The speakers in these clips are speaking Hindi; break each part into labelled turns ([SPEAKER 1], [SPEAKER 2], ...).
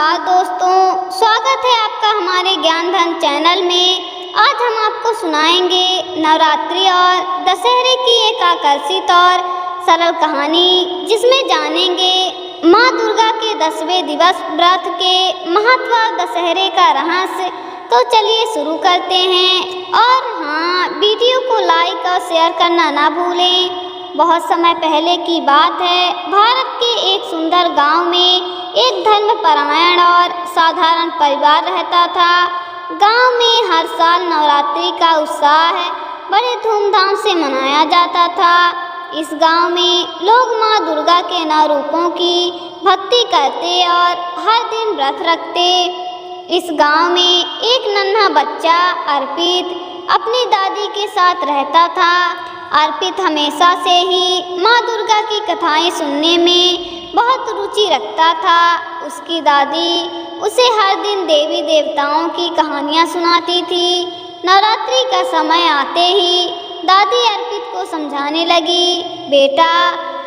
[SPEAKER 1] नमस्कार दोस्तों, स्वागत है आपका हमारे ज्ञान धन चैनल में। आज हम आपको सुनाएंगे नवरात्रि और दशहरे की एक आकर्षित और सरल कहानी, जिसमें जानेंगे माँ दुर्गा के 10वें दिवस व्रत के महत्व और दशहरे का रहस्य। तो चलिए शुरू करते हैं। और हाँ, वीडियो को लाइक और शेयर करना ना भूलें। बहुत समय पहले की बात है, भारत के एक सुंदर गांव में एक धर्मपरायण और साधारण परिवार रहता था। गांव में हर साल नवरात्रि का उत्साह बड़े धूमधाम से मनाया जाता था। इस गांव में लोग मां दुर्गा के 9 रूपों की भक्ति करते और हर दिन व्रत रखते। इस गांव में एक नन्हा बच्चा अर्पित अपनी दादी के साथ रहता था। अर्पित हमेशा से ही माँ दुर्गा की कथाएं सुनने में बहुत रुचि रखता था। उसकी दादी उसे हर दिन देवी देवताओं की कहानियाँ सुनाती थी। नवरात्रि का समय आते ही दादी अर्पित को समझाने लगी, बेटा,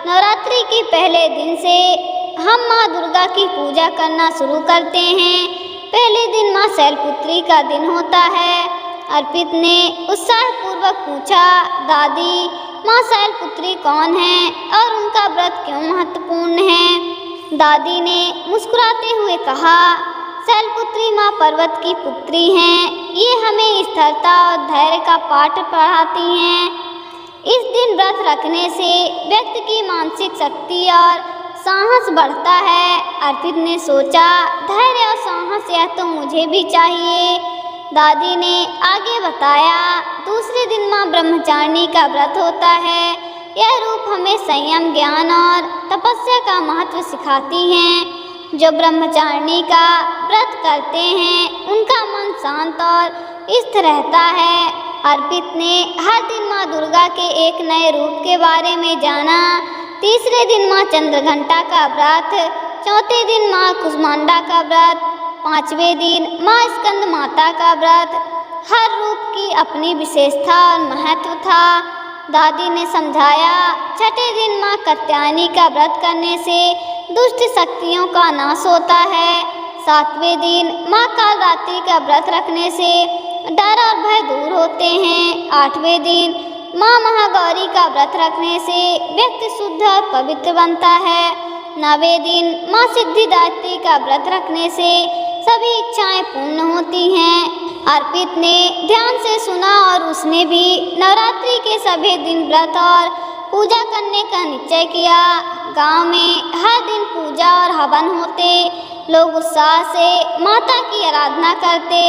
[SPEAKER 1] नवरात्रि के पहले दिन से हम माँ दुर्गा की पूजा करना शुरू करते हैं। पहले दिन माँ शैलपुत्री का दिन होता है। अर्पित ने उत्साहपूर्वक पूछा, दादी, माँ शैलपुत्री कौन है और उनका व्रत क्यों महत्वपूर्ण है? दादी ने मुस्कुराते हुए कहा, शैलपुत्री माँ पर्वत की पुत्री हैं। ये हमें स्थिरता और धैर्य का पाठ पढ़ाती हैं। इस दिन व्रत रखने से व्यक्ति की मानसिक शक्ति और साहस बढ़ता है। अर्पित ने सोचा, धैर्य और साहस यह तो मुझे भी चाहिए। दादी ने आगे बताया, दूसरे दिन माँ ब्रह्मचारिणी का व्रत होता है। यह रूप हमें संयम, ज्ञान और तपस्या का महत्व सिखाती हैं। जो ब्रह्मचारिणी का व्रत करते हैं उनका मन शांत और स्थिर रहता है। अर्पित ने हर दिन माँ दुर्गा के एक नए रूप के बारे में जाना। तीसरे दिन माँ चंद्रघंटा का व्रत, चौथे दिन माँ कुष्मांडा का व्रत, 5वें दिन माँ स्कंद माता का व्रत। हर रूप की अपनी विशेषता और महत्व था। दादी ने समझाया, छठे दिन माँ कात्यायनी का व्रत करने से दुष्ट शक्तियों का नाश होता है। 7वें दिन माँ कालरात्रि का व्रत रखने से डर और भय दूर होते हैं। 8वें दिन माँ महागौरी का व्रत रखने से व्यक्ति शुद्ध और पवित्र बनता है। 9वें दिन माँ सिद्धिदात्री का व्रत रखने से सभी इच्छाएं पूर्ण होती हैं। अर्पित ने ध्यान से सुना और उसने भी नवरात्रि के सभी दिन व्रत और पूजा करने का निश्चय किया। गांव में हर दिन पूजा और हवन होते। लोग उत्साह से माता की आराधना करते।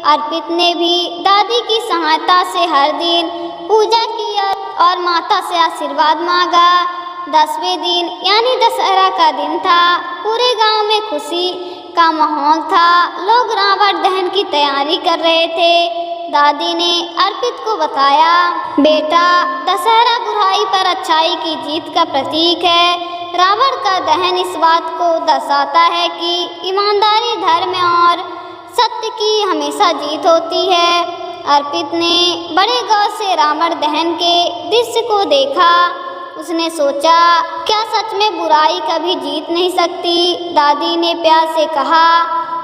[SPEAKER 1] अर्पित ने भी दादी की सहायता से हर दिन पूजा की और माता से आशीर्वाद मांगा। 10वें दिन यानी दशहरा का दिन था। पूरे गांव में खुशी का माहौल था। लोग रावण दहन की तैयारी कर रहे थे। दादी ने अर्पित को बताया, बेटा, दशहरा बुराई पर अच्छाई की जीत का प्रतीक है। रावण का दहन इस बात को दर्शाता है कि ईमानदारी, धर्म और सत्य की हमेशा जीत होती है। अर्पित ने बड़े गौर से रावण दहन के दृश्य को देखा। उसने सोचा, क्या सच में बुराई कभी जीत नहीं सकती? दादी ने प्यार से कहा,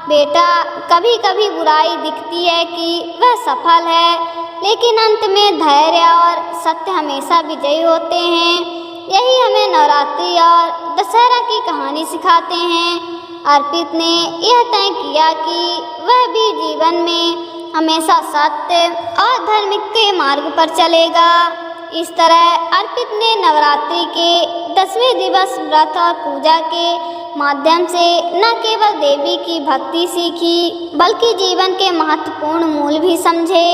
[SPEAKER 1] बेटा, कभी कभी बुराई दिखती है कि वह सफल है, लेकिन अंत में धैर्य और सत्य हमेशा विजयी होते हैं। यही हमें नवरात्रि और दशहरा की कहानी सिखाते हैं। अर्पित ने यह तय किया कि वह भी जीवन में हमेशा सत्य और धर्म के मार्ग पर चलेगा। इस तरह अर्पित ने नवरात्रि के 10वें दिवस व्रत और पूजा के माध्यम से न केवल देवी की भक्ति सीखी, बल्कि जीवन के महत्वपूर्ण मूल भी समझे।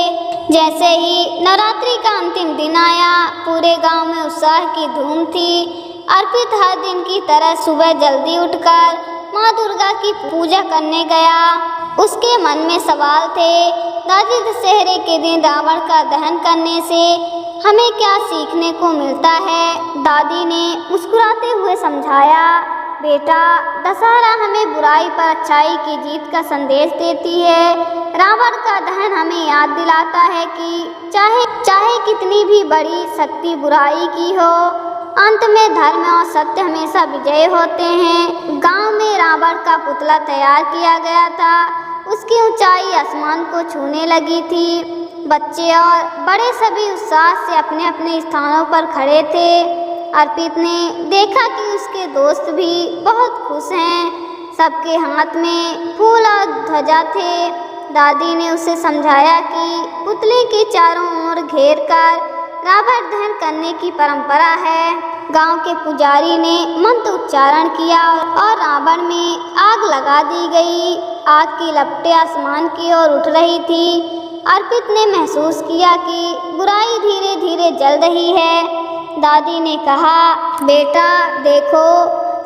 [SPEAKER 1] जैसे ही नवरात्रि का अंतिम दिन आया, पूरे गांव में उत्साह की धूम थी। अर्पित हर दिन की तरह सुबह जल्दी उठकर माँ दुर्गा की पूजा करने गया। उसके मन में सवाल थे, दादी, दशहरे के दिन रावण का दहन करने से हमें क्या सीखने को मिलता है? दादी ने मुस्कुराते हुए समझाया, बेटा, दशहरा हमें बुराई पर अच्छाई की जीत का संदेश देती है। रावण का दहन हमें याद दिलाता है कि चाहे कितनी भी बड़ी शक्ति बुराई की हो, अंत में धर्म और सत्य हमेशा विजय होते हैं। गांव में रावण का पुतला तैयार किया गया था। उसकी ऊंचाई आसमान को छूने लगी थी। बच्चे और बड़े सभी उत्साह से अपने अपने स्थानों पर खड़े थे। अर्पित ने देखा कि उसके दोस्त भी बहुत खुश हैं। सबके हाथ में फूल और ध्वजा थे। दादी ने उसे समझाया कि पुतले के चारों ओर घेर कर रावण दहन करने की परंपरा है। गांव के पुजारी ने मंत्र उच्चारण किया और रावण में आग लगा दी गई। आग की लपटें आसमान की ओर उठ रही थी। अर्पित ने महसूस किया कि बुराई धीरे धीरे जल रही है। दादी ने कहा, बेटा देखो,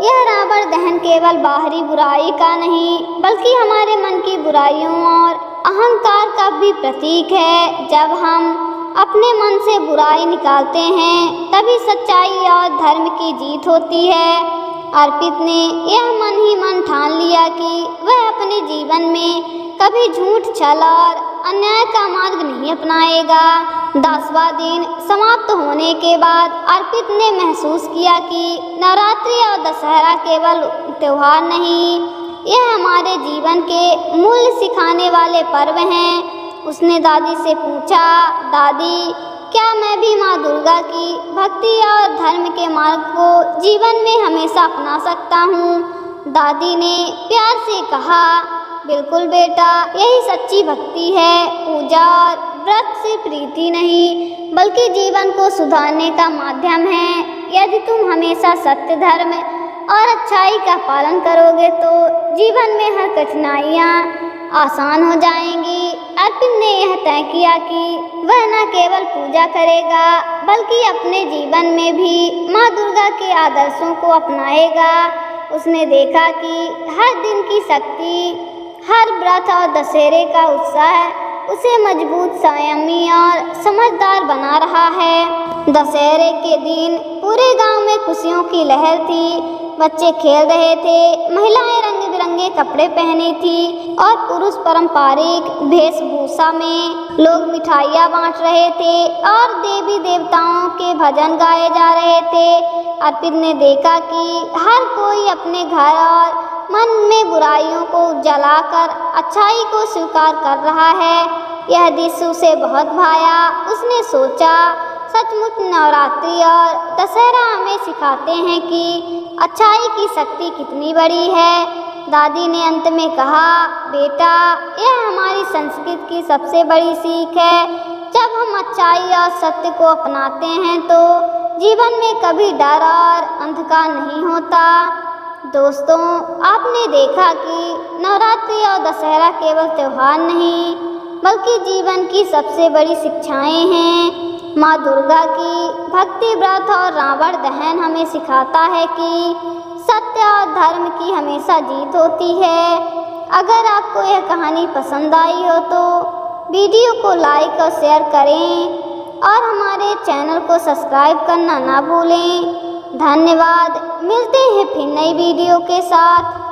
[SPEAKER 1] यह रावण दहन केवल बाहरी बुराई का नहीं बल्कि हमारे मन की बुराइयों और अहंकार का भी प्रतीक है। जब हम अपने मन से बुराई निकालते हैं तभी सच्चाई और धर्म की जीत होती है। अर्पित ने यह मन ही मन ठान लिया कि वह अपने जीवन में कभी झूठ, छल और अन्याय का मार्ग नहीं अपनाएगा। 10वां दिन समाप्त होने के बाद अर्पित ने महसूस किया कि नवरात्रि और दशहरा केवल त्योहार नहीं, यह हमारे जीवन के मूल्य सिखाने वाले पर्व हैं। उसने दादी से पूछा, दादी, क्या मैं भी माँ दुर्गा की भक्ति और धर्म के मार्ग को जीवन में हमेशा अपना सकता हूँ? दादी ने प्यार से कहा, बिल्कुल बेटा, यही सच्ची भक्ति है। पूजा और व्रत से प्रीति नहीं बल्कि जीवन को सुधारने का माध्यम है। यदि तुम हमेशा सत्य, धर्म और अच्छाई का पालन करोगे तो जीवन में हर कठिनाइयाँ आसान हो जाएंगी। अर्पित ने यह तय किया कि वह न केवल पूजा करेगा बल्कि अपने जीवन में भी माँ दुर्गा के आदर्शों को अपनाएगा। उसने देखा कि हर दिन की शक्ति, हर व्रत और दशहरे का उत्साह उसे मजबूत, संयमी और समझदार बना रहा है। दशहरे के दिन पूरे गांव में खुशियों की लहर थी। बच्चे खेल रहे थे, महिलाएं रंग बिरंगे कपड़े पहनी थी और पुरुष पारंपरिक वेशभूषा में। लोग मिठाइयाँ बांट रहे थे और देवी देवताओं के भजन गाए जा रहे थे। अर्पित ने देखा कि हर कोई अपने घर और मन में बुराइयों को जलाकर अच्छाई को स्वीकार कर रहा है। यह दृश्य उसे बहुत भाया। उसने सोचा, सचमुच नवरात्रि और दशहरा हमें सिखाते हैं कि अच्छाई की शक्ति कितनी बड़ी है। दादी ने अंत में कहा, बेटा, यह हमारी संस्कृति की सबसे बड़ी सीख है। जब हम अच्छाई और सत्य को अपनाते हैं तो जीवन में कभी डर और अंधकार नहीं होता। दोस्तों, आपने देखा कि नवरात्रि और दशहरा केवल त्योहार नहीं बल्कि जीवन की सबसे बड़ी शिक्षाएं हैं। माँ दुर्गा की भक्ति, व्रत और रावण दहन हमें सिखाता है कि सत्य और धर्म की हमेशा जीत होती है। अगर आपको यह कहानी पसंद आई हो तो वीडियो को लाइक और शेयर करें और हमारे चैनल को सब्सक्राइब करना ना भूलें। धन्यवाद। मिलते हैं फिर नई वीडियो के साथ।